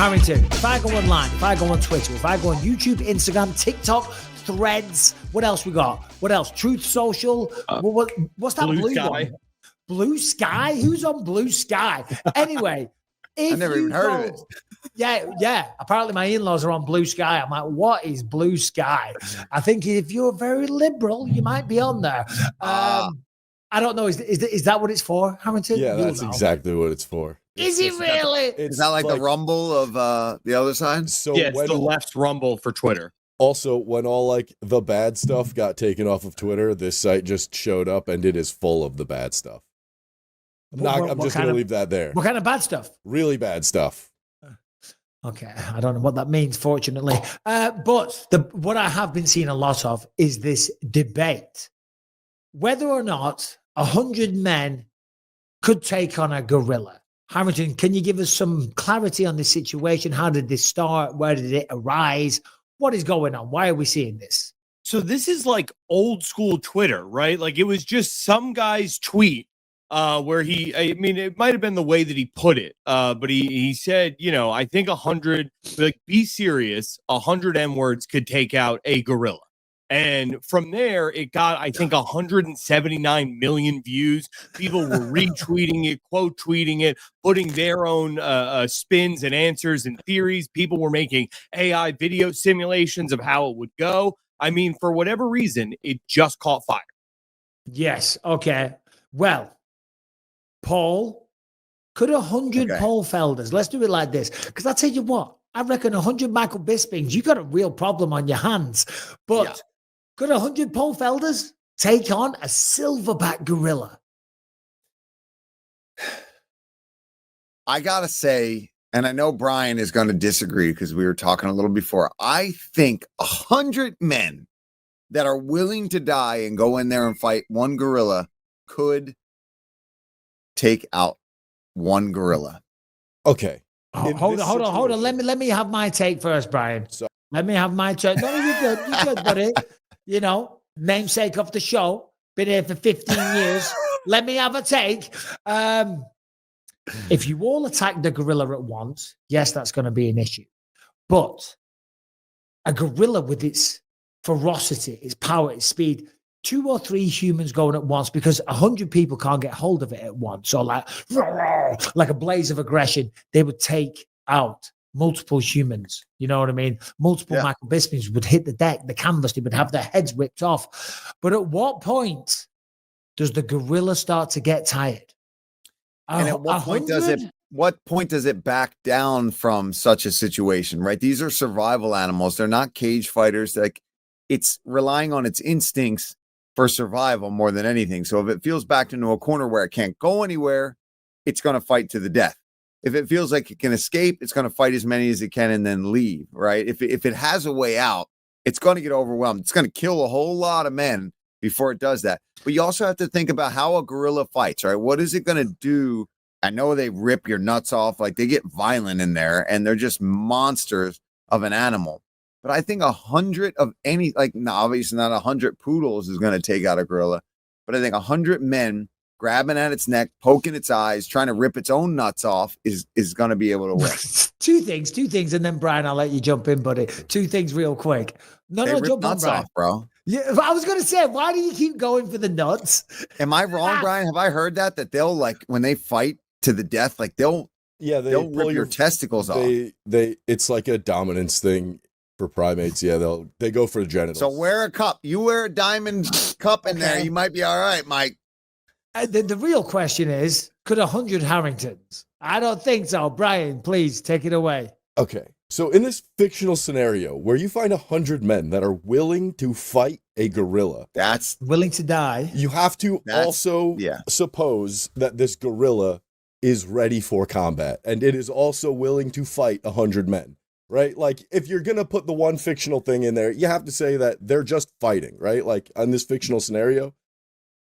Harrington, if I go online, if I go on Twitter, if I go on YouTube, Instagram, TikTok, Threads, what else we got? What else? Truth Social. What's that blue one? Blue Sky? Who's on Blue Sky? Anyway, I never even heard of it. Yeah. Apparently, my in-laws are on Blue Sky. I'm like, what is Blue Sky? I think if you're very liberal, you might be on there. I don't know. Is that what it's for, Harrington? Yeah, that's exactly what it's for. Is it really? Is that like the rumble of the other side? So yeah, it's the left's rumble for Twitter. Also, when all like the bad stuff got taken off of Twitter, this site just showed up and it is full of the bad stuff. I'm just going to leave that there. What kind of bad stuff? Really bad stuff. Okay, I don't know what that means, fortunately. But what I have been seeing a lot of is this debate. Whether or not 100 men could take on a gorilla. Harrington, can you give us some clarity on this situation? How did this start? Where did it arise? What is going on? Why are we seeing this? So this is like old school Twitter, right? Like it was just some guy's tweet where it might have been the way that he put it. But he said, I think 100, like, be serious, 100 M words could take out a gorilla. And from there, it got, I think, 179 million views. People were retweeting it, quote tweeting it, putting their own spins and answers and theories. People were making AI video simulations of how it would go. I mean, for whatever reason, it just caught fire. Yes. Okay. Well, Paul, could 100 Paul Felders, let's do it like this. Because I'll tell you what, I reckon 100 Michael Bisping's, you got a real problem on your hands. But could 100 Paul Felders take on a silverback gorilla? I got to say, and I know Brian is going to disagree because we were talking a little before. I think 100 men that are willing to die and go in there and fight one gorilla could take out one gorilla. Okay. Hold on. Let me have my take first, Brian. Let me have my take. No, you're good, buddy. Namesake of the show, been here for 15 years. Let me have a take. If you all attack the gorilla at once, yes, that's going to be an issue. But a gorilla with its ferocity, its power, its speed, 2 or 3 humans going at once, because 100 people can't get hold of it at once. So like a blaze of aggression, they would take out multiple humans. You know what I mean? Multiple Michael Bisping's would hit the deck, the canvas, they would have their heads ripped off. But at what point does the gorilla start to get tired? And at what point does it back down from such a situation, right? These are survival animals. They're not cage fighters. Like, it's relying on its instincts for survival more than anything. So if it feels backed into a corner where it can't go anywhere, it's going to fight to the death. If it feels like it can escape, it's going to fight as many as it can and then leave, right? If it has a way out, it's going to get overwhelmed. It's going to kill a whole lot of men before it does that. But you also have to think about how a gorilla fights, right? What is it going to do? I know they rip your nuts off, like they get violent in there, and they're just monsters of an animal. But I think 100 of any, like, no, obviously not 100 poodles is going to take out a gorilla, but I think 100 men grabbing at its neck, poking its eyes, trying to rip its own nuts off is going to be able to win. Two things, and then Brian, I'll let you jump in, buddy. 2 things real quick. No, jump nuts on, Brian. Off, bro. Yeah, I was going to say, why do you keep going for the nuts? Am I wrong, Brian? Have I heard that they'll, like, when they fight to the death, like they'll rip your testicles off. It's like a dominance thing for primates. Yeah, they go for the genitals. So wear a cup. You wear a diamond cup in there, you might be all right, Mike. The real question is, could 100 Harringtons? I don't think so. Brian, please take it away. Okay. So in this fictional scenario where you find 100 men that are willing to fight a gorilla, that's willing to die, you have to also suppose that this gorilla is ready for combat and it is also willing to fight 100 men, right? Like, if you're going to put the one fictional thing in there, you have to say that they're just fighting, right? Like, on this fictional scenario,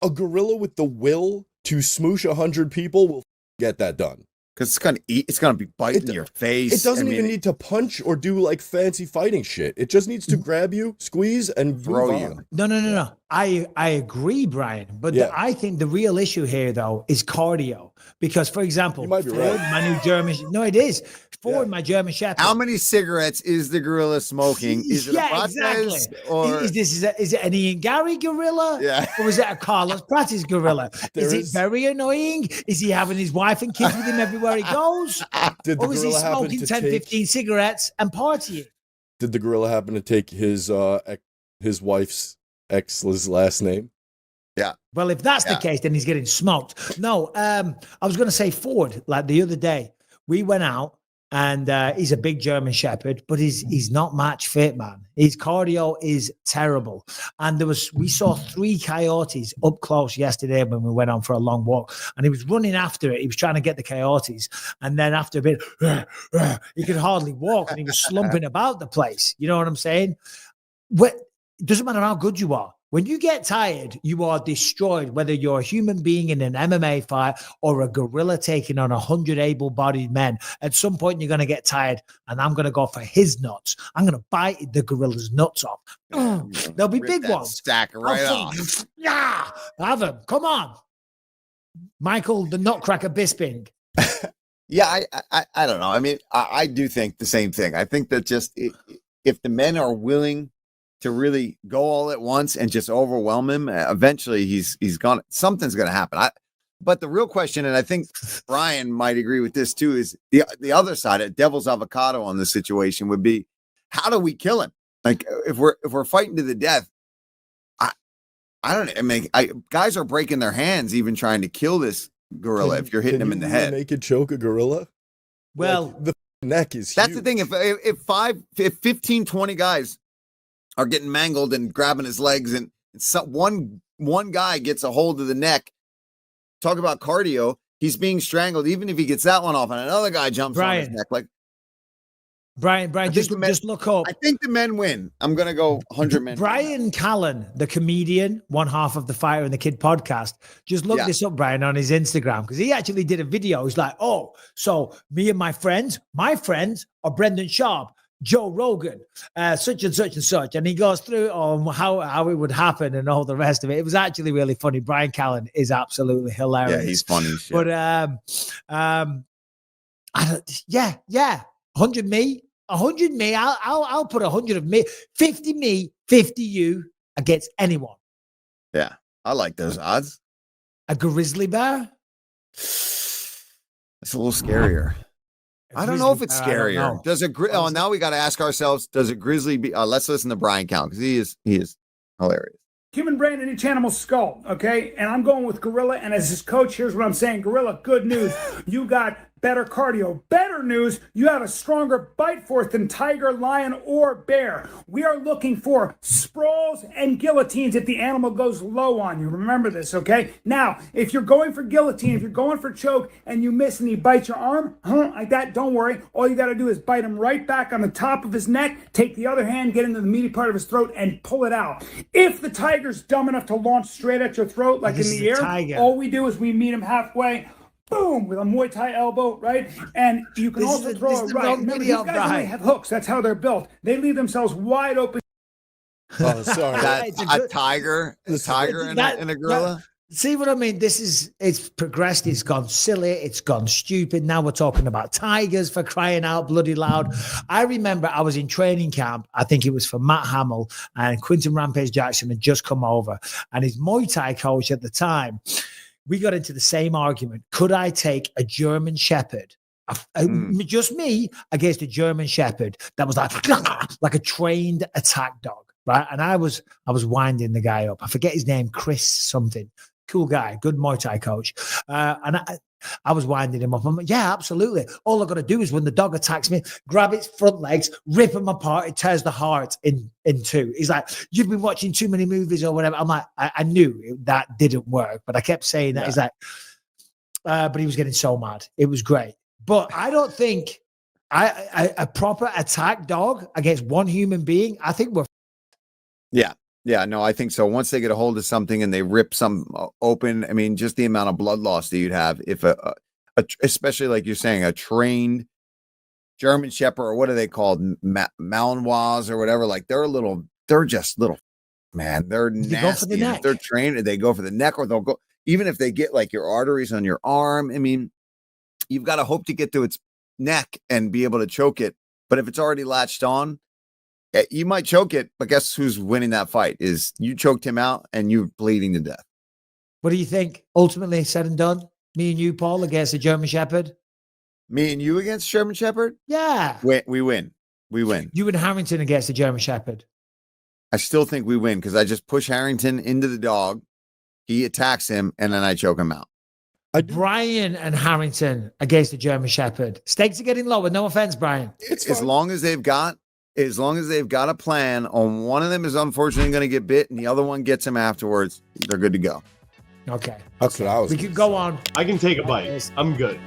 a gorilla with the will to smoosh 100 people will get that done. Because it's going to eat, it's going to be biting your face. It doesn't even need to punch or do like fancy fighting shit. It just needs to grab you, squeeze, and throw you. No. I agree, Brian, but Yeah. I think the real issue here, though, is cardio. Because, for example, You might be Ford, right. my new German, no, it is. Ford, Yeah. my German Shepherd. How many cigarettes is the gorilla smoking? Is it a exactly. Prates or Is it an Ian Gary gorilla? Yeah. Or is it a Carlos Pratis gorilla? Is it very annoying? Is he having his wife and kids with him everywhere he goes? Did the Or is he gorilla happen smoking to 10, take 15 cigarettes and partying? Did the gorilla happen to take his wife's ex's last name? Yeah. Well, if that's the case, then he's getting smoked. No, I was going to say Ford. Like the other day, we went out and he's a big German Shepherd, but he's not match fit, man. His cardio is terrible. And we saw 3 coyotes up close yesterday when we went on for a long walk, and he was running after it. He was trying to get the coyotes, and then after a bit, he could hardly walk, and he was slumping about the place. You know what I'm saying? It doesn't matter how good you are. When you get tired, you are destroyed, whether you're a human being in an MMA fight or a gorilla taking on 100 able-bodied men. At some point, you're going to get tired, and I'm going to go for his nuts. I'm going to bite the gorilla's nuts off. There'll be big ones. Stack right off. Yeah, have them. Come on. Michael, the nutcracker Bisping. Yeah, I don't know. I mean, I do think the same thing. I think that just if the men are willing to really go all at once and just overwhelm him, eventually he's gone. Something's going to happen. But the real question, and I think Brian might agree with this too, is the other side of devil's avocado on the situation would be, how do we kill him? Like if we're fighting to the death, I don't know. I mean, guys are breaking their hands even trying to kill this gorilla. If you're hitting him in the head, naked choke a gorilla. Well, like, the neck is that's huge. the thing. If 15, 20 guys are getting mangled and grabbing his legs, and one guy gets a hold of the neck. Talk about cardio. He's being strangled. Even if he gets that one off, and another guy jumps on his neck, like Brian, just look up. I think the men win. I'm gonna go 100 men. Brian Callen, the comedian, one half of the Fighter and the Kid podcast. Just look this up, Brian, on his Instagram, because he actually did a video. He's like, "Oh, so me and my friends are Brendan Sharp, Joe Rogan, such and such and such," and he goes through on how it would happen and all the rest of it. It was actually really funny. Brian Callen is absolutely hilarious. Yeah, he's funny. But yeah, 100 me. I'll put 100 of me, 50 me, 50 you against anyone. Yeah, I like those odds. A grizzly bear. It's a little scarier. I don't know if it's scarier. Does now we got to ask ourselves, does a grizzly be? Let's listen to Brian Count, because he is hilarious. Human brain in each animal's skull, okay? And I'm going with gorilla, and as his coach, here's what I'm saying. Gorilla, good news. You got better cardio. Better news, you have a stronger bite force than tiger, lion, or bear. We are looking for sprawls and guillotines if the animal goes low on you. Remember this, okay? Now, if you're going for guillotine, if you're going for choke, and you miss and he bites your arm, like that, don't worry. All you got to do is bite him right back on the top of his neck, take the other hand, get into the meaty part of his throat, and pull it out. If the tiger's dumb enough to launch straight at your throat, like in the air, all we do is we meet him halfway, boom, with a Muay Thai elbow, right? And you can also throw a right. Remember, these guys only have hooks. That's how they're built. They leave themselves wide open. Oh, sorry. a tiger and a gorilla? See what I mean? It's progressed. It's gone silly. It's gone stupid. Now we're talking about tigers, for crying out bloody loud. I remember I was in training camp. I think it was for Matt Hamill, and Quinton Rampage Jackson had just come over, and his Muay Thai coach at the time, we got into the same argument. Could I take a German Shepherd, just me, against a German Shepherd that was like a trained attack dog, right? And I was winding the guy up. I forget his name, Chris something. Cool guy, good Muay Thai coach. And I was winding him up. I'm like, yeah, absolutely. All I've got to do is when the dog attacks me, grab its front legs, rip them apart. It tears the heart in two. He's like, you've been watching too many movies or whatever. I'm like, I knew that didn't work, but I kept saying that. Yeah. He's like, but he was getting so mad. It was great. But I don't think a proper attack dog against one human being, I think we're. Yeah. Yeah, no, I think so. Once they get a hold of something and they rip some open, I mean, just the amount of blood loss that you'd have if especially like you're saying, a trained German Shepherd, or what are they called? Malinois or whatever. Like they're just little Man, they're They go for the nasty. neck. If they're trained, they go for the neck, or they'll go, even if they get like your arteries on your arm. I mean, you've got to hope to get to its neck and be able to choke it. But if it's already latched on, you might choke it. But guess who's winning that fight? Is you choked him out and you're bleeding to death. What do you think? Ultimately, said and done. Me and you, Paul, against the German Shepherd. Me and you against German Shepherd? Yeah. We win. We win. You and Harrington against the German Shepherd. I still think we win because I just push Harrington into the dog. He attacks him, and then I choke him out. Brian and Harrington against the German Shepherd. Stakes are getting lower. No offense, Brian. As long as they've got a plan on, one of them is unfortunately going to get bit, and the other one gets him afterwards, they're good to go. Okay. That's what I was. We could go on. I can take a bite. I'm good.